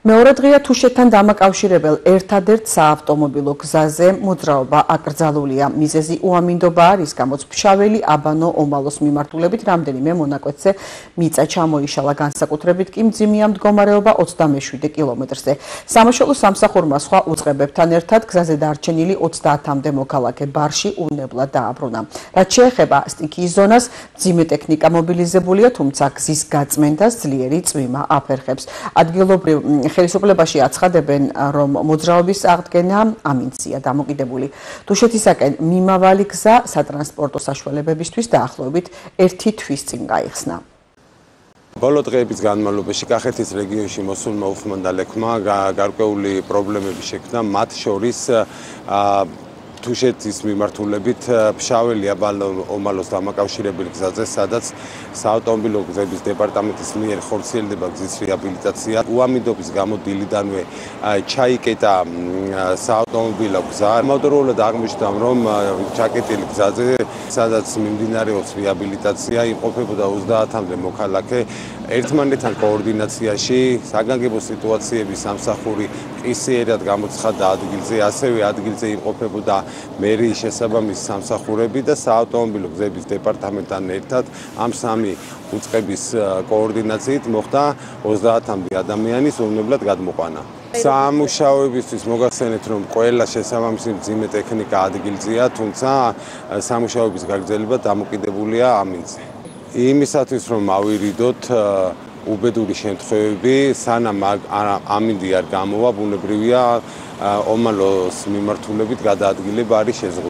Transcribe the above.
მეორე დღეა თუშეთთან დამაკავშირებელ ერთადერთ საავტომობილო გზაზე მოძრაობა აკრძალულია. მიზეზი უამინდობა არის, გამოც ფშაველი აბანო ომალოს მიმართულებით რამდენიმე მონაკვეთზე მიწა ჩამოიშალა, განსაკუთრებით კი მძიმეა მდგომარეობა 27 კილომეტრზე. სამაშველო სამსახურმა სხვა უწყებებთან ერთად გზაზე დარჩენილი 30-მდე მოქალაქე ბარში უვნებლად დააბრუნა. რაც შეეხება სტიქიის ზონას, მძიმე ტექნიკა მობილიზებულია, თუმცა გზის გაწმენდას ძლიერი წვიმა აფერხებს. ადგილობრივ ხელისუფლებაში აცხადებენ, რომ მოძრაობის აღდგენა ამინდზეა დამოკიდებული. თუშეთისაკენ მიმავალი გზა სატრანსპორტო საშუალებებისთვის დაახლოებით 1 თვის წინ გაიხსნა. ბოლო დღეების განმავლობაში კახეთის რეგიონში მოსულმა უფრმანდალექმა გარკვეული პრობლემები შექმნა, მათ შორის თუშეთის მიმართულებით ფშაველი აბანო ომალოს დამაკავშირებელი გზაზე, სადაც საავტომობილო გზების დეპარტამენტის მიერ ხორციელდება გზის რეაბილიტაცია. უამინდობის გამო დილიდანვე ჩაიკეტა საავტომობილო გზა. ამავდროულად აღმოჩნდა, რომ ჩაკეტილი გზაზე, სადაც მიმდინარეობს რეაბილიტაცია, იმყოფებოდა 30-მდე მოქალაქე. ერთმანეთთან координацიაში საგანგებო სიტუაციების სამსახური ყისიერად გამოცხადდა ადგილზე, ასევე ადგილზე იმყოფებოდა მერიის შესაბამისი სამსახურები და საავტომობილო გზების დეპარტამენტთან ერთად ამ სამი უწყების координაციით მოხდა 30-მდე ადამიანის უვნებლად გადმოყვანა. სამუშაოებისთვის მოგახსენეთ, რომ ყველა შესაბამისი მძიმე ტექნიკა ადგილზეა, თუმცა სამუშაოების გაგრძელება დამოკიდებულია ამინდზე. იმისათვის, რომ ავირიდოთ უბედური შემთხვევები, სანამ ამინდი არ გამოვა, ბუნებრივია ომალოს მიმართულებით გადაადგილება არის შეზღუდული.